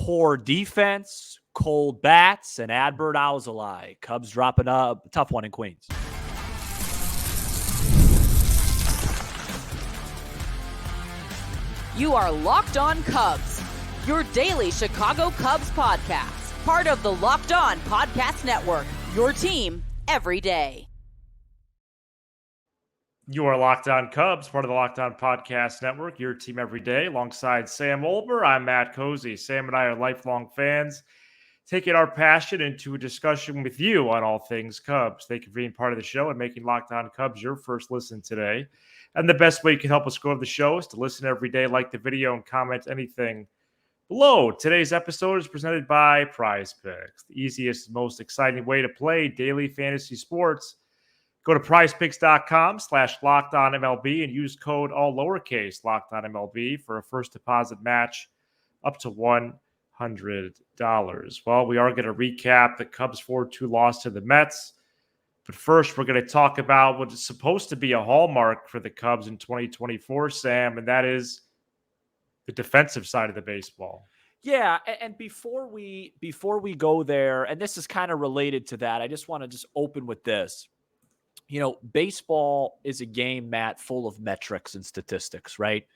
poor defense, cold bats, and Adbert Alzolay. Cubs dropping a tough one in Queens. You are Locked On Cubs, your daily Chicago Cubs podcast. Part of the Locked On Podcast Network, your team every day. You are Locked On Cubs, part of the Locked On Podcast Network, your team every day. Alongside Sam Olber, I'm Matt Cozy. Sam and I are lifelong fans, taking our passion into a discussion with you on all things Cubs. Thank you for being part of the show and making Locked On Cubs your first listen today. And the best way you can help us grow the show is to listen every day, like the video, and comment anything below. Today's episode is presented by Prize Picks, the easiest, most exciting way to play daily fantasy sports. Go to prizepicks.com/LockedOnMLB and use code all lowercase LockedOnMLB for a first deposit match up to $100. Well, we are going to recap the Cubs 4-2 loss to the Mets. But first, we're going to talk about what is supposed to be a hallmark for the Cubs in 2024, Sam, and that is the defensive side of the baseball. Yeah, and before we go there, and this is kind of related to that, I just want to open with this. You know, baseball is a game, Matt, full of metrics and statistics, right?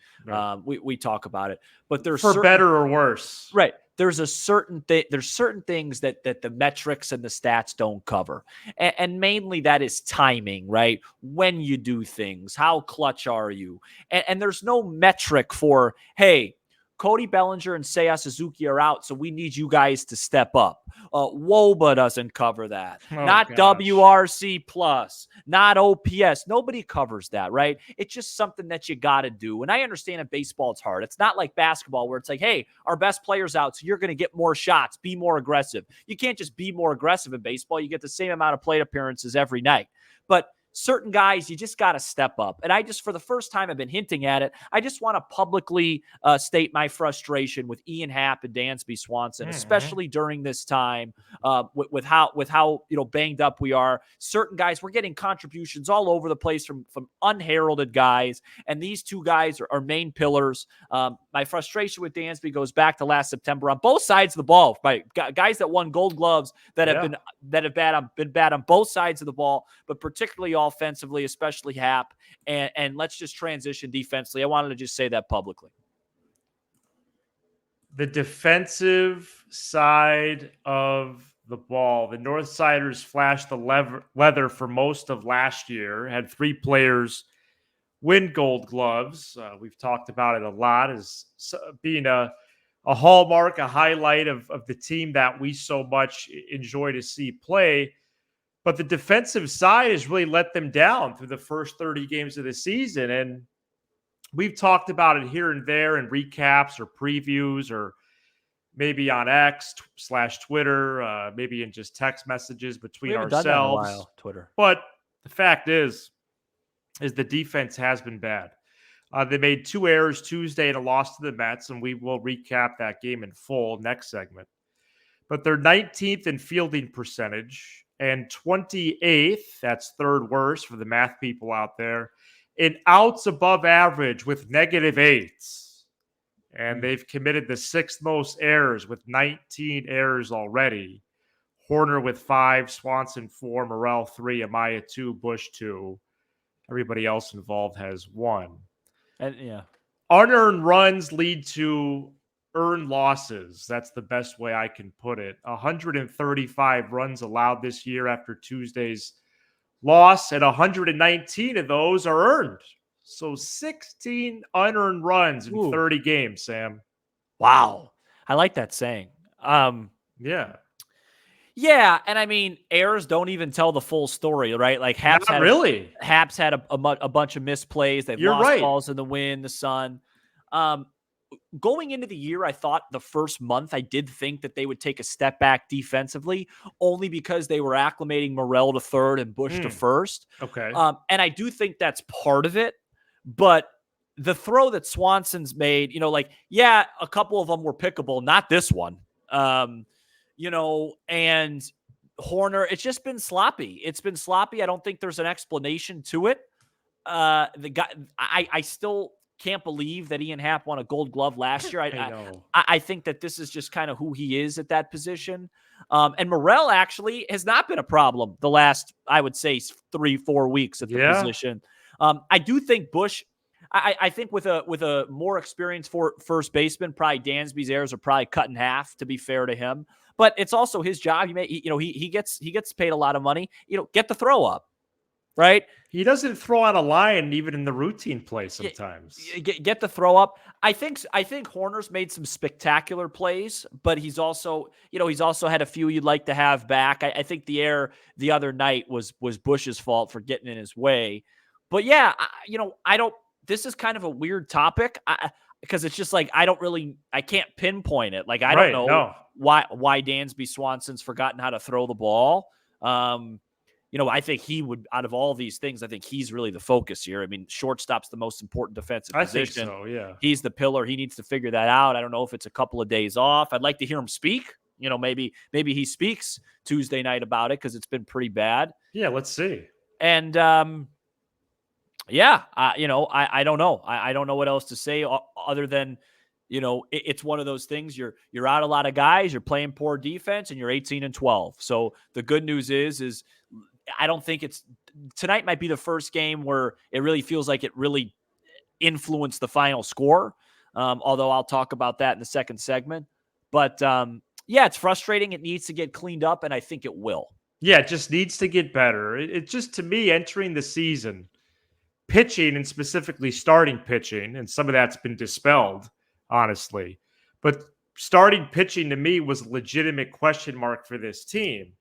We talk about it, but there's better or worse, right? There's certain things that the metrics and the stats don't cover, and mainly that is timing, right? When you do things, how clutch are you? And there's no metric for, hey, Cody Bellinger and Seiya Suzuki are out, so we need you guys to step up. WOBA doesn't cover that. Not WRC plus, not OPS. Nobody covers that, right? It's just something that you got to do. And I understand in baseball it's hard. It's not like basketball where it's like, hey, our best player's out, so you're going to get more shots. Be more aggressive. You can't just be more aggressive in baseball. You get the same amount of plate appearances every night. But certain guys, you just got to step up. And for the first time, I've been hinting at it. I just want to publicly state my frustration with Ian Happ and Dansby Swanson, especially during this time with how banged up we are. Certain guys, we're getting contributions all over the place from unheralded guys. And these two guys are main pillars. My frustration with Dansby goes back to last September on both sides of the ball. By guys that won Gold Gloves that have been bad on both sides of the ball, but particularly offensively, especially Happ, and let's just transition defensively. I wanted to just say that publicly. The defensive side of the ball, the Northsiders flashed the leather for most of last year, had 3 players win Gold Gloves. We've talked about it a lot as being a hallmark, a highlight of the team that we so much enjoy to see play. But the defensive side has really let them down through the first 30 games of the season. And we've talked about it here and there in recaps or previews or maybe on X/Twitter, maybe in just text messages between ourselves. Done that in a while, Twitter. But the fact is the defense has been bad. They made 2 errors Tuesday in a loss to the Mets, and we will recap that game in full next segment. But they're 19th in fielding percentage and 28th, that's third worst for the math people out there, in outs above average with -8s. And they've committed the 6th most errors with 19 errors already. Horner with 5, Swanson 4, Morel 3, Amaya 2, Bush 2. Everybody else involved has 1. And unearned runs lead to earned losses. That's the best way I can put it. 135 runs allowed this year after Tuesday's loss, and 119 of those are earned. So 16 unearned runs in 30 games, Sam. Wow. I like that saying. Yeah. Yeah, and I mean, errors don't even tell the full story, right? Like Haps had a bunch of misplays. They've lost balls in the wind, the sun. Going into the year, I thought the first month I did think that they would take a step back defensively, only because they were acclimating Morel to third and Bush to first. Okay. And I do think that's part of it. But the throw that Swanson's made, a couple of them were pickable, not this one. And Horner, it's just been sloppy. It's been sloppy. I don't think there's an explanation to it. The guy, I still can't believe that Ian Happ won a Gold Glove last year. I know. I think that this is just kind of who he is at that position. And Morrell actually has not been a problem the last, I would say, 3-4 weeks at the position. I do think Bush. I think with a more experienced first baseman, probably Dansby's errors are probably cut in half, to be fair to him. But it's also his job. He gets paid a lot of money. Get the throw up, right? He doesn't throw out a line even in the routine play sometimes. Get the throw up. I think Horner's made some spectacular plays, but he's also had a few you'd like to have back. I think the error the other night was Bush's fault for getting in his way. But yeah, I don't. This is kind of a weird topic because it's just like I can't pinpoint it. Like I don't know why Dansby Swanson's forgotten how to throw the ball. I think he would, out of all these things, I think he's really the focus here. I mean, shortstop's the most important defensive position. I think so, yeah. He's the pillar. He needs to figure that out. I don't know if it's a couple of days off. I'd like to hear him speak. Maybe he speaks Tuesday night about it because it's been pretty bad. Yeah, let's see. And I don't know. I don't know what else to say other than, it's one of those things. You're out a lot of guys. You're playing poor defense, and you're 18-12. So the good news is I don't think tonight might be the first game where it really feels like it really influenced the final score. Although I'll talk about that in the second segment. But it's frustrating. It needs to get cleaned up, and I think it will. Yeah, it just needs to get better. It just, to me, entering the season, pitching and specifically starting pitching, and some of that's been dispelled, honestly. But starting pitching to me was a legitimate question mark for this team.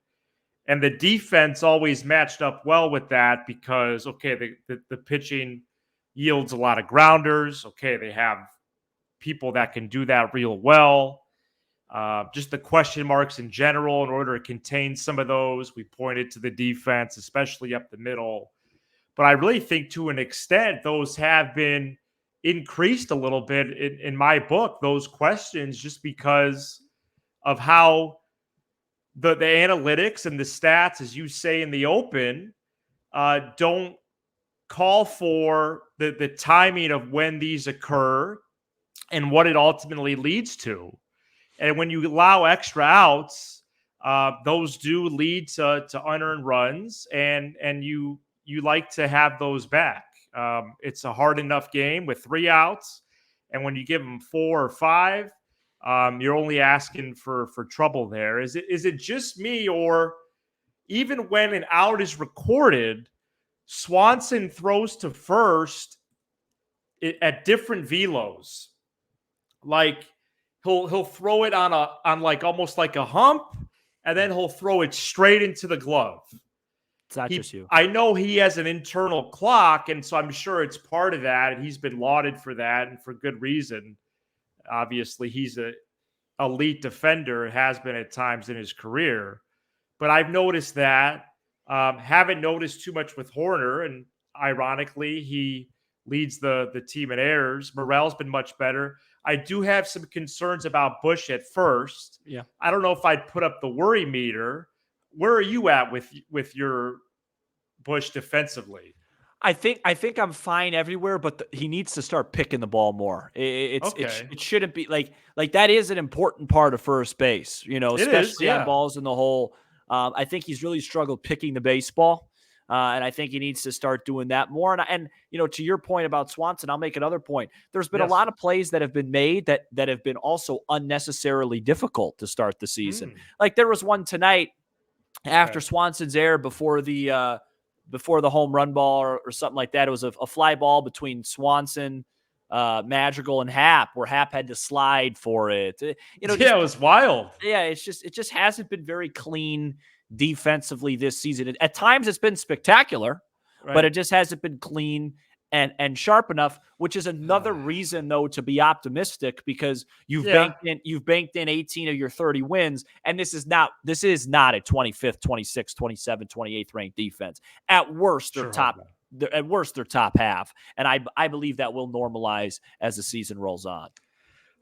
And the defense always matched up well with that because, okay, the pitching yields a lot of grounders. Okay, they have people that can do that real well. Just the question marks in general, in order to contain some of those, we pointed to the defense, especially up the middle. But I really think to an extent, those have been increased a little bit in my book, those questions, just because of how the analytics and the stats, as you say in the open, don't call for the timing of when these occur and what it ultimately leads to. And when you allow extra outs, those do lead to unearned runs, and you like to have those back. It's a hard enough game with 3 outs, and when you give them 4 or 5, you're only asking for trouble there. Is it just me, or even when an out is recorded, Swanson throws to first at different velos? Like he'll throw it on like almost like a hump, and then he'll throw it straight into the glove. It's not just you. I know he has an internal clock, and so I'm sure it's part of that, and he's been lauded for that, and for good reason. Obviously, he's an elite defender, has been at times in his career. But I've noticed that. Haven't noticed too much with Horner, and ironically, he leads the team in errors. Morrell's been much better. I do have some concerns about Bush at first. Yeah. I don't know if I'd put up the worry meter. Where are you at with your Bush defensively? I think I'm fine everywhere, but he needs to start picking the ball more. It shouldn't be like that is an important part of first base, especially on balls in the hole. I think he's really struggled picking the baseball, and I think he needs to start doing that more. And to your point about Swanson, I'll make another point. There's been a lot of plays that have been made that have been also unnecessarily difficult to start the season. Like there was one tonight after Swanson's error before the home run ball or something like that. It was a fly ball between Swanson, Madrigal, and Happ, where Happ had to slide for it. It was wild. Yeah, it just hasn't been very clean defensively this season. At times it's been spectacular, but it just hasn't been clean and sharp enough, which is another reason though to be optimistic, because you've banked in 18 of your 30 wins, and this is not a 25th, 26th, 27th, 28th ranked defense. At worst, they're top half, and I believe that will normalize as the season rolls on.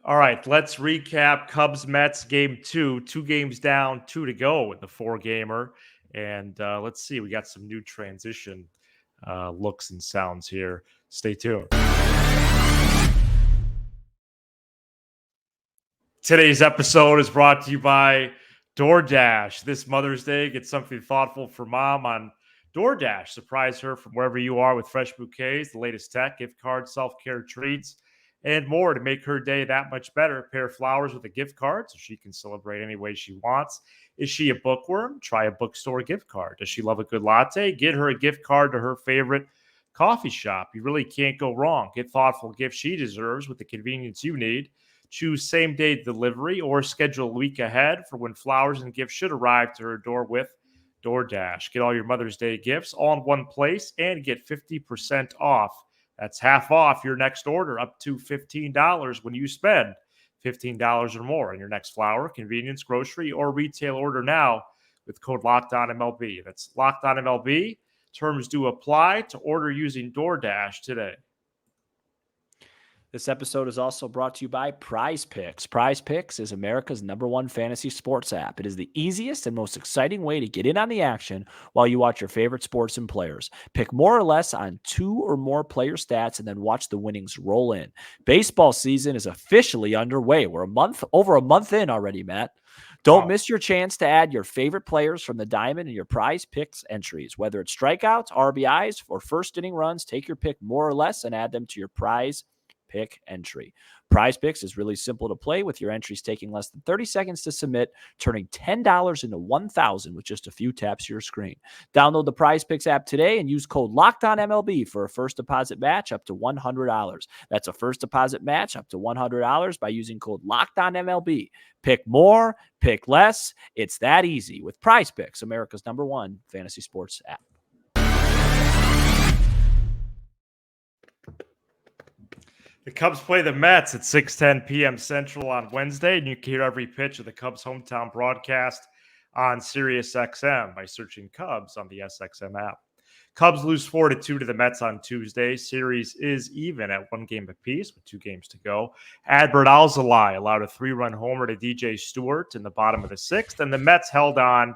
All right, let's recap Cubs-Mets game 2. 2 games down, 2 to go in the 4-gamer. And let's see, we got some new transition looks and sounds here. Stay tuned. Today's episode is brought to you by DoorDash. This Mother's Day, get something thoughtful for mom on DoorDash. Surprise her from wherever you are with fresh bouquets, the latest tech, gift cards, self-care treats, and more to make her day that much better. Pair flowers with a gift card so she can celebrate any way she wants. Is she a bookworm? Try a bookstore gift card. Does she love a good latte? Get her a gift card to her favorite coffee shop. You really can't go wrong. Get thoughtful gifts she deserves with the convenience you need. Choose same-day delivery or schedule a week ahead for when flowers and gifts should arrive to her door with DoorDash. Get all your Mother's Day gifts all in one place and get 50% off. That's half off your next order, up to $15 when you spend $15 or more on your next flower, convenience, grocery, or retail order now with code LOCKEDONMLB. That's LOCKEDONMLB. Terms do apply. To order using DoorDash today. This episode is also brought to you by Prize Picks. Prize Picks is America's #1 fantasy sports app. It is the easiest and most exciting way to get in on the action while you watch your favorite sports and players. Pick more or less on 2 or more player stats and then watch the winnings roll in. Baseball season is officially underway. We're over a month in already, Matt. Don't miss your chance to add your favorite players from the diamond in your Prize Picks entries. Whether it's strikeouts, RBIs, or first inning runs, take your pick more or less and add them to your Prize Pick entry. Prize Picks is really simple to play, with your entries taking less than 30 seconds to submit, turning $10 into $1,000 with just a few taps of your screen. Download the Prize Picks app today and use code LOCKEDONMLB for a first deposit match up to $100. That's a first deposit match up to $100 by using code LOCKEDONMLB. Pick more, pick less. It's that easy with Prize Picks, America's #1 fantasy sports app. The Cubs play the Mets at 6:10 p.m. Central on Wednesday, and you can hear every pitch of the Cubs' hometown broadcast on Sirius XM by searching Cubs on the SXM app. Cubs lose 4-2 to the Mets on Tuesday. Series is even at 1 game apiece with 2 games to go. Adbert Alzolay allowed a 3-run homer to DJ Stewart in the bottom of the 6th, and the Mets held on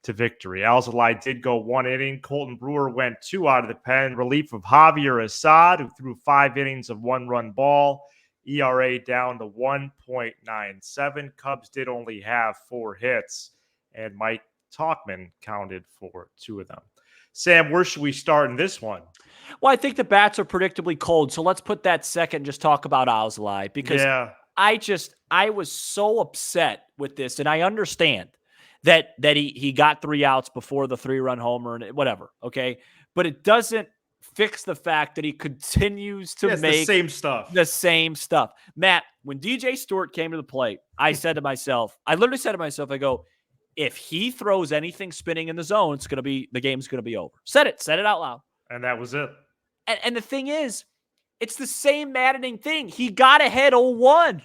to victory. Alzolay did go 1 inning. Colton Brewer went 2 out of the pen. Relief of Javier Assad, who threw 5 innings of 1-run ball. ERA down to 1.97. Cubs did only have 4 hits, and Mike Tauchman counted for 2 of them. Sam, where should we start in this one? Well, I think the bats are predictably cold, so let's put that second and just talk about Alzolay, because I was so upset with this, and I understand that he got 3 outs before the 3-run homer and whatever, okay? But it doesn't fix the fact that he continues to make the same stuff. Matt, when DJ Stewart came to the plate, I literally said to myself, I go, if he throws anything spinning in the zone, the game's going to be over. Said it out loud. And that was it. And the thing is, it's the same maddening thing. He got ahead 0-1.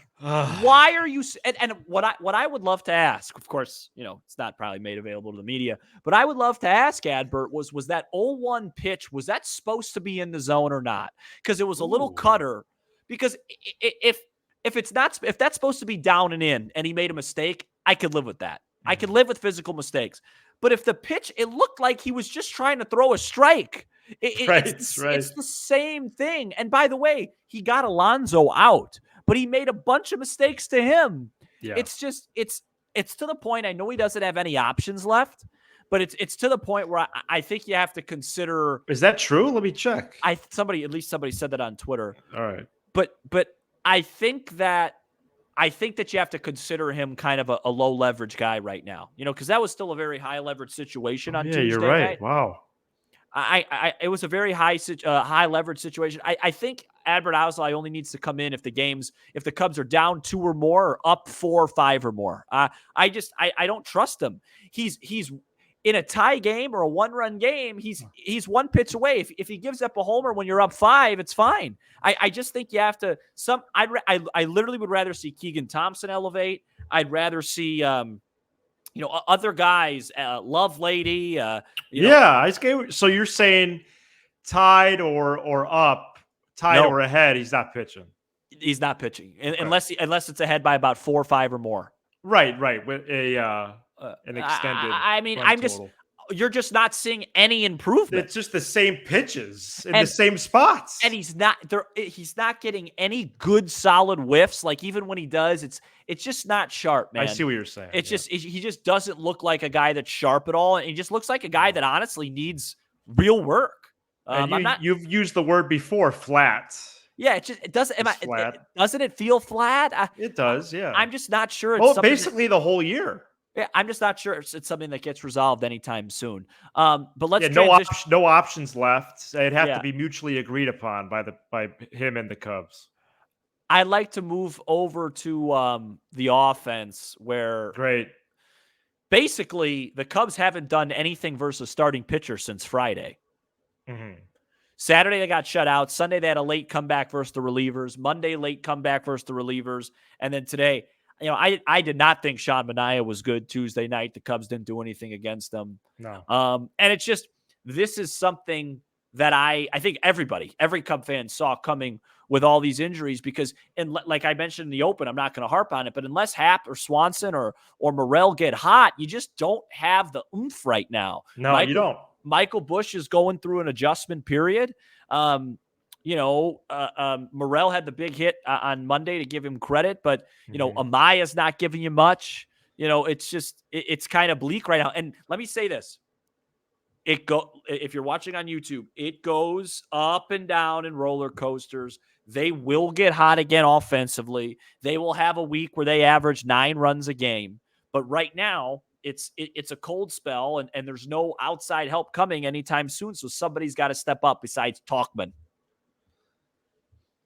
Why are you? And what I would love to ask, of course, it's not probably made available to the media, but I would love to ask Adbert, was that 0-1 pitch, was that supposed to be in the zone or not? Because it was a little cutter. Because if that's supposed to be down and in, and he made a mistake, I could live with that. I could live with physical mistakes. But if the pitch, it looked like he was just trying to throw a strike. It's the same thing. And by the way, he got Alonso out, but he made a bunch of mistakes to him. Yeah. It's just, it's to the point, I know he doesn't have any options left, but it's to the point where I think you have to consider. Is that true? Let me check. Somebody said that on Twitter. All right. But I think that you have to consider him kind of a low leverage guy right now, because that was still a very high leverage situation on Tuesday. Yeah, you're right. Night. Wow. It was a very high leverage situation. I think Adbert Alzolay only needs to come in if the Cubs are down 2 or more, or up 4 or 5 or more. I don't trust him. He's in a tie game or a 1-run game. He's 1 pitch away. If he gives up a homer when you're up 5, it's fine. I just think you have to. I literally would rather see Keegan Thompson elevate. I'd rather see other guys, Love Lady. So you're saying tied or up, or ahead, he's not pitching. He's not pitching unless it's ahead by about 4 or 5 or more. Right. With an extended. I'm just you're just not seeing any improvement. It's just the same pitches in And- the same spots. And he's not getting any good solid whiffs. Like even when he does, it's just not sharp, man. I see what you're saying. It's just he just doesn't look like a guy that's sharp at all, and he just looks like a guy that honestly needs real work. You've used the word before, flat. Yeah, it doesn't. Flat. Doesn't it feel flat? It does. Yeah. I'm just not sure. Well, basically the whole year. Yeah, I'm just not sure it's something that gets resolved anytime soon. But let's no options left. It'd have to be mutually agreed upon by him and the Cubs. I'd like to move over to the offense where basically the Cubs haven't done anything versus starting pitcher since Friday. Mm-hmm. Saturday they got shut out. Sunday they had a late comeback versus the relievers. Monday late comeback versus the relievers, and then today. I did not think Sean Manaea was good Tuesday night. The Cubs didn't do anything against them. No. And it's just, this is something that I think every Cub fan saw coming with all these injuries because, and like I mentioned in the open, I'm not going to harp on it, but unless Happ or Swanson or Morel get hot, you just don't have the oomph right now. No, you don't. Michael Busch is going through an adjustment period. Morel had the big hit on Monday to give him credit, but, Amaya's not giving you much. It's just, it's kind of bleak right now. And let me say this. If you're watching on YouTube, it goes up and down in roller coasters. They will get hot again offensively. They will have a week where they average 9 runs a game. But right now, it's a cold spell, and there's no outside help coming anytime soon. So somebody's got to step up besides Tauchman.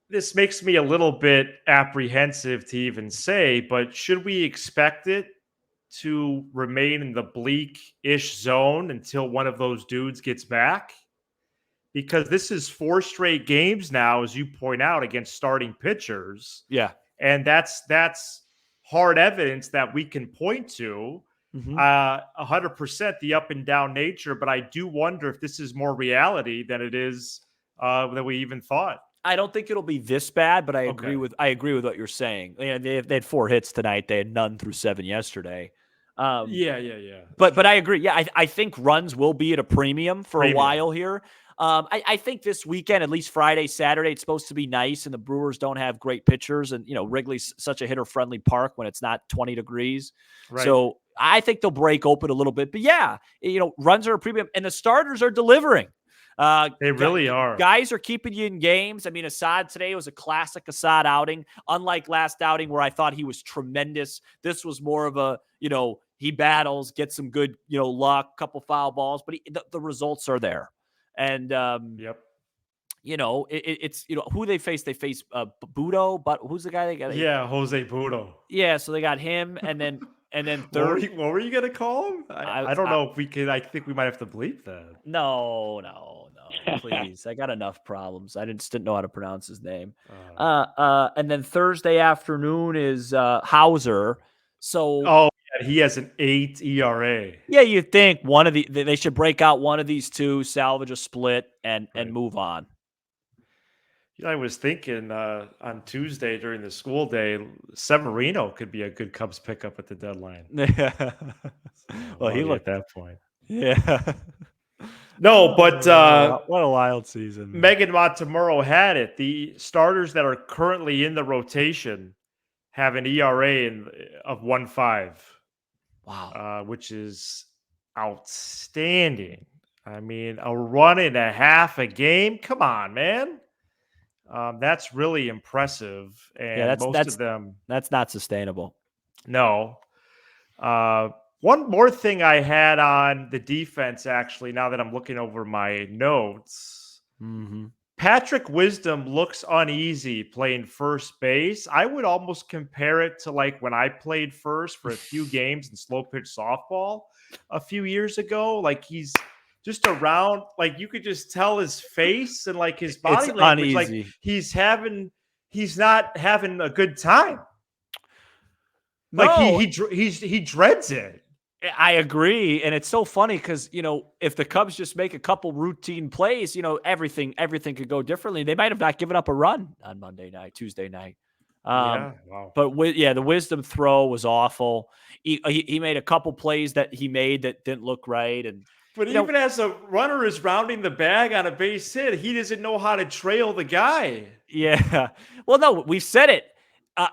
This makes me a little bit apprehensive to even say, but should we expect it to remain in the bleak-ish zone until one of those dudes gets back? Because this is 4 straight games now, as you point out, against starting pitchers. Yeah. And that's hard evidence that we can point to. 100% the up and down nature, but I do wonder if this is more reality than it is than we even thought. I don't think it'll be this bad, but I agree with what you're saying. They had 4 hits tonight. They had none through 7 yesterday. Yeah. But I agree. Yeah, I think runs will be at a premium for a while here. I think this weekend, at least Friday, Saturday, it's supposed to be nice, and the Brewers don't have great pitchers, and Wrigley's such a hitter-friendly park when it's not 20 degrees. Right. So I think they'll break open a little bit. But yeah, runs are a premium, and the starters are delivering. They really are. Guys are keeping you in games. I mean, Assad today was a classic Assad outing. Unlike last outing where I thought he was tremendous, this was more of a, he battles, gets some good, luck, couple foul balls, but the results are there. And, yep. It's who they face. They face Budo, but who's the guy they got? Yeah, Jose Budo. Yeah, so they got him, and then third. What were you gonna call him? I don't know if we could. I think we might have to bleep that. No, please. I got enough problems. I just didn't know how to pronounce his name. And then Thursday afternoon is Hauser. So he has an 8 ERA. Yeah, you think they should break out one of these two, salvage a split, and move on. I was thinking on Tuesday during the school day, Severino could be a good Cubs pickup at the deadline. Yeah. Well, he looked at that point. Yeah. No, but what a wild season. Megan Montemurro had it. The starters that are currently in the rotation have an ERA of 1.5. Wow. Which is outstanding. I mean, a run and a half a game. Come on, man. That's really impressive. And most of them. That's not sustainable. No. One more thing I had on the defense, actually, now that I'm looking over my notes. Mm-hmm. Patrick Wisdom looks uneasy playing first base. I would almost compare it to like when I played first for a few games in slow pitch softball a few years ago. Like he's just around, like you could just tell his face and like his body language, uneasy. Like he's not having a good time. No. Like he dreads it. I agree, and it's so funny because if the Cubs just make a couple routine plays, everything could go differently. They might have not given up a run on Tuesday night. Wow. But the Wisdom throw was awful. He made a couple plays that he made that didn't look right, and But even as a runner is rounding the bag on a base hit, he doesn't know how to trail the guy. Yeah. Well, no, we've said it.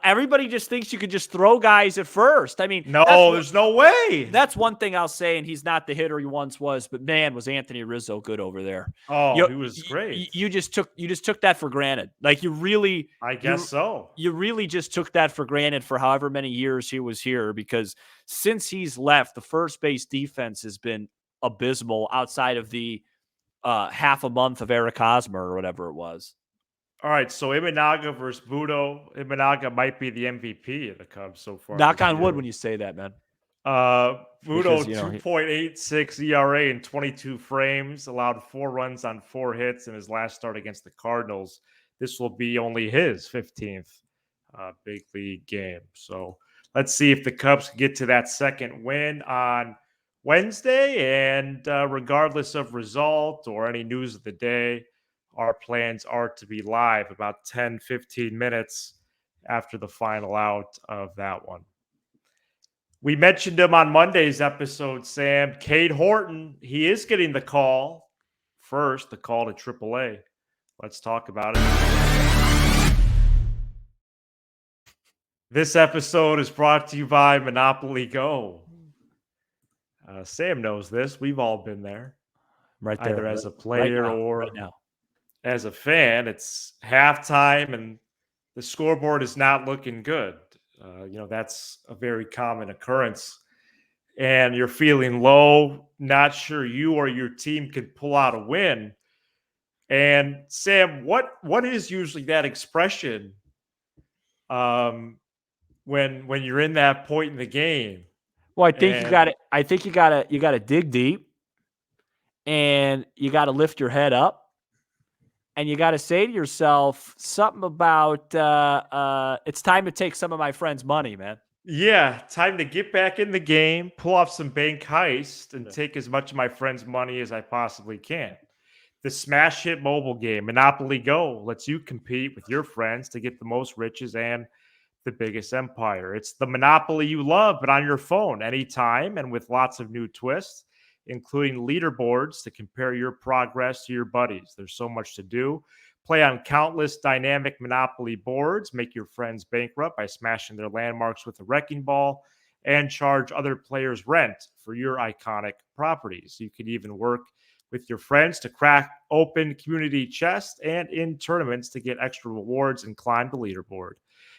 Everybody just thinks you could just throw guys at first. I mean, No, there's no way. That's one thing I'll say, and he's not the hitter he once was, but man, was Anthony Rizzo good over there. Oh, he was great. You just took that for granted. Like I guess so. You really just took that for granted for however many years he was here, because since he's left, the first base defense has been abysmal outside of the half a month of Eric Hosmer or whatever it was. All right, so Imanaga versus Budo. Imanaga might be the MVP of the Cubs so far. Knock on wood when you say that, man. Budo, Because, 2.86 ERA in 22 frames, allowed 4 runs on 4 hits in his last start against the Cardinals. This will be only his 15th big league game. So let's see if the Cubs can get to that second win on Wednesday. And regardless of result or any news of the day, our plans are to be live about 10, 15 minutes after the final out of that one. We mentioned him on Monday's episode, Sam. Cade Horton, he is getting the call first, the call to AAA. Let's talk about it. This episode is brought to you by Monopoly Go. Sam knows this. We've all been there. Right there. Either as a player right now. As a fan. It's halftime and the scoreboard is not looking good. That's a very common occurrence. And you're feeling low, not sure you or your team could pull out a win. And Sam, what is usually that expression when you're in that point in the game? Well, I think you gotta dig deep, and you gotta lift your head up. And you got to say to yourself something about it's time to take some of my friends' money, man. Yeah, time to get back in the game, pull off some bank heist, and take as much of my friends' money as I possibly can. The smash hit mobile game, Monopoly Go, lets you compete with your friends to get the most riches and the biggest empire. It's the Monopoly you love, but on your phone anytime and with lots of new twists, including leaderboards to compare your progress to your buddies. There's so much to do. Play on countless dynamic Monopoly boards, make your friends bankrupt by smashing their landmarks with a wrecking ball, and charge other players rent for your iconic properties. You could even work with your friends to crack open community chests and in tournaments to get extra rewards and climb the leaderboard.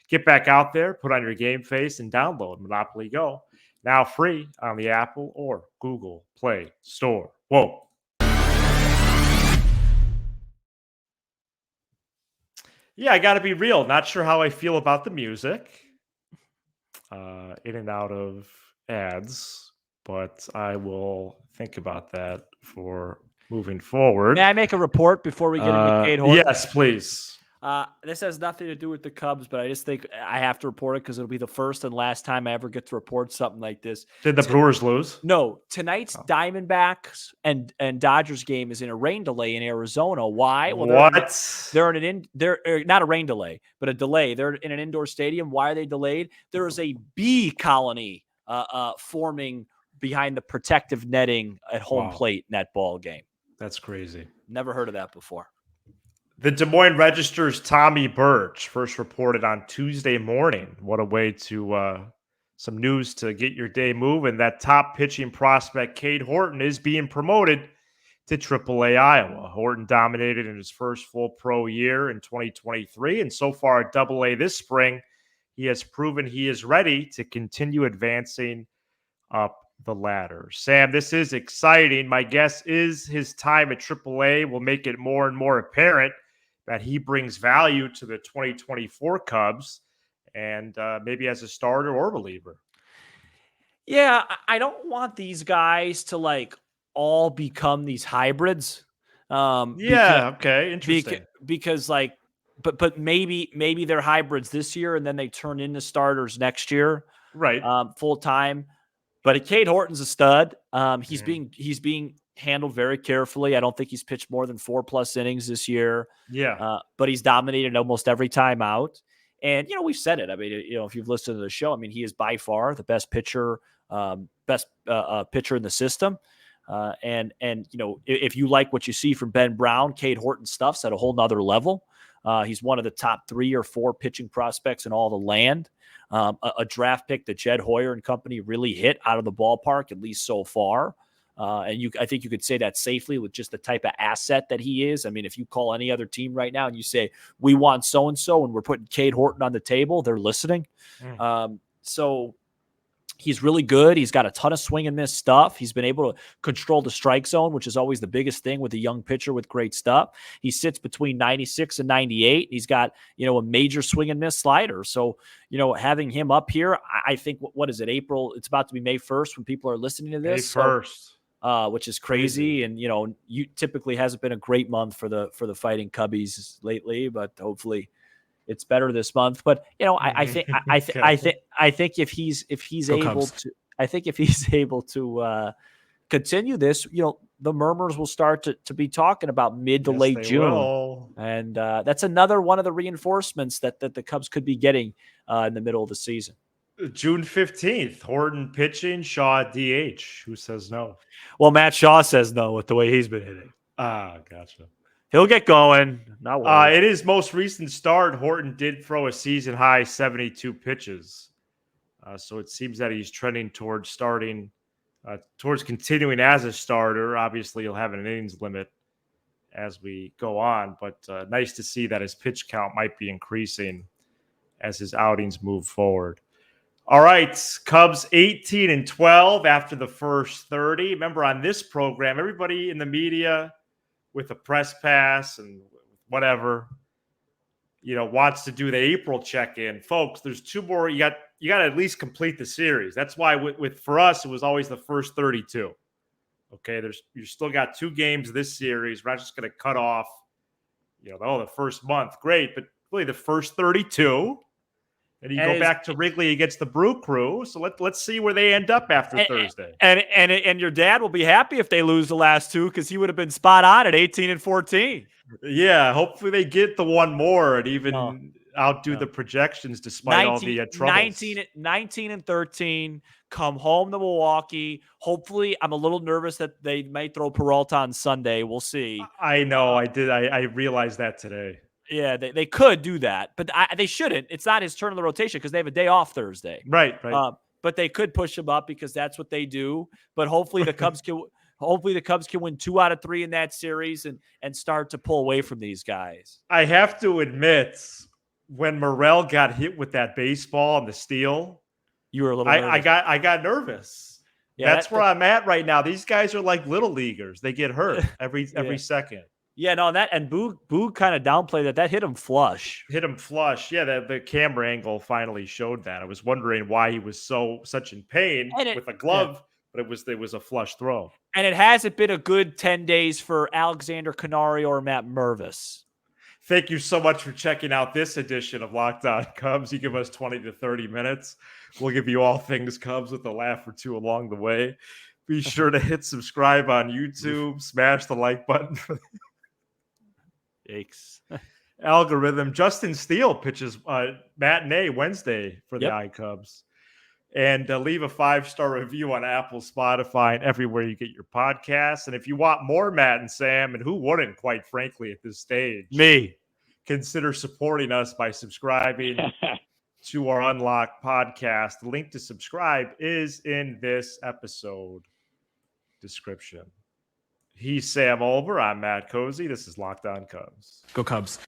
Get back out there, put on your game face, and download Monopoly Go. Now free on the Apple or Google Play Store. Whoa. Yeah, I got to be real. Not sure how I feel about the music. In and out of ads, but I will think about that for moving forward. May I make a report before we get into Cade Horton? Yes, please. This has nothing to do with the Cubs, but I just think I have to report it because it'll be the first and last time I ever get to report something like this. Did the Brewers lose? No. Tonight's Diamondbacks and Dodgers game is in a rain delay in Arizona. Why? Well, they're not a rain delay, but a delay. They're in an indoor stadium. Why are they delayed? There is a bee colony forming behind the protective netting at home plate in that ball game. That's crazy. Never heard of that before. The Des Moines Register's Tommy Birch first reported on Tuesday morning. What a way to some news to get your day moving. That top pitching prospect, Cade Horton, is being promoted to AAA Iowa. Horton dominated in his first full pro year in 2023, and so far at AA this spring, he has proven he is ready to continue advancing up the ladder. Sam, this is exciting. My guess is his time at AAA will make it more and more apparent that he brings value to the 2024 Cubs and maybe as a starter or reliever. Yeah, I don't want these guys to all become these hybrids. Okay, interesting. Because but maybe they're hybrids this year and then they turn into starters next year, right? Full time. But Cade Horton's a stud. He's being handled very carefully. I don't think he's pitched more than 4+ innings this year. Yeah. But he's dominated almost every time out. And, we've said it. I mean, if you've listened to the show, I mean, he is by far the best pitcher in the system. And if you like what you see from Ben Brown, Cade Horton stuff's at a whole nother level. He's one of the top 3 or 4 pitching prospects in all the land. A draft pick that Jed Hoyer and company really hit out of the ballpark, at least so far. I think you could say that safely with just the type of asset that he is. I mean, if you call any other team right now and you say, we want so-and-so and we're putting Cade Horton on the table, they're listening. So he's really good. He's got a ton of swing and miss stuff. He's been able to control the strike zone, which is always the biggest thing with a young pitcher with great stuff. He sits between 96 and 98. He's got, a major swing and miss slider. So, having him up here, I think, what is it, April? It's about to be May 1st when people are listening to this. May 1st. Which is crazy. And, you typically hasn't been a great month for the Fighting Cubbies lately, but hopefully it's better this month. But, I think if he's able to continue this, the murmurs will start to be talking about mid to late June. Will. And that's another one of the reinforcements that the Cubs could be getting in the middle of the season. June 15th, Horton pitching, Shaw DH. Who says no? Well, Matt Shaw says no with the way he's been hitting. Gotcha. He'll get going. Not worried. In his most recent start, Horton did throw a season-high 72 pitches. So it seems that he's trending towards continuing as a starter. Obviously, he'll have an innings limit as we go on, but nice to see that his pitch count might be increasing as his outings move forward. All right, Cubs 18-12 after the first 30. Remember, on this program, everybody in the media with a press pass and whatever, wants to do the April check-in. Folks, there's 2 more. You got to at least complete the series. That's why for us, it was always the first 32. Okay, you still got 2 games this series. We're not just going to cut off, the first month. Great, but really the first 32. And you go back to Wrigley against the Brew Crew. So let's see where they end up after Thursday. And your dad will be happy if they lose the last 2 because he would have been spot on at 18 and 14. Yeah, hopefully they get the one more and even outdo the projections despite all the troubles. 19 and 13. Come home to Milwaukee. Hopefully, I'm a little nervous that they might throw Peralta on Sunday. We'll see. I know. I did. I realized that today. Yeah, they could do that, but they shouldn't. It's not his turn in the rotation because they have a day off Thursday. Right. But they could push him up because that's what they do. But hopefully the Cubs can win 2 out of 3 in that series and start to pull away from these guys. I have to admit, when Morel got hit with that baseball and the steal, you were a little nervous. I got nervous. Yeah, that's where I'm at right now. These guys are like little leaguers. They get hurt every second. Yeah, no, and Boo kind of downplayed that hit him flush. Yeah, the camera angle finally showed that. I was wondering why he was such in pain with a glove, but it was a flush throw. And it hasn't been a good 10 days for Alexander Canario or Matt Mervis. Thank you so much for checking out this edition of Locked On Cubs. You give us 20 to 30 minutes. We'll give you all things Cubs with a laugh or 2 along the way. Be sure to hit subscribe on YouTube. Smash the like button for Yikes. algorithm. Justin Steele pitches matinee Wednesday for the iCubs. And leave a 5-star review on Apple, Spotify, and everywhere you get your podcasts. And if you want more Matt and Sam, and who wouldn't, quite frankly, at this stage, me, consider supporting us by subscribing to our Unlocked podcast. The link to subscribe is in this episode description. He's Sam Olver. I'm Matt Cozy. This is Locked On Cubs. Go Cubs.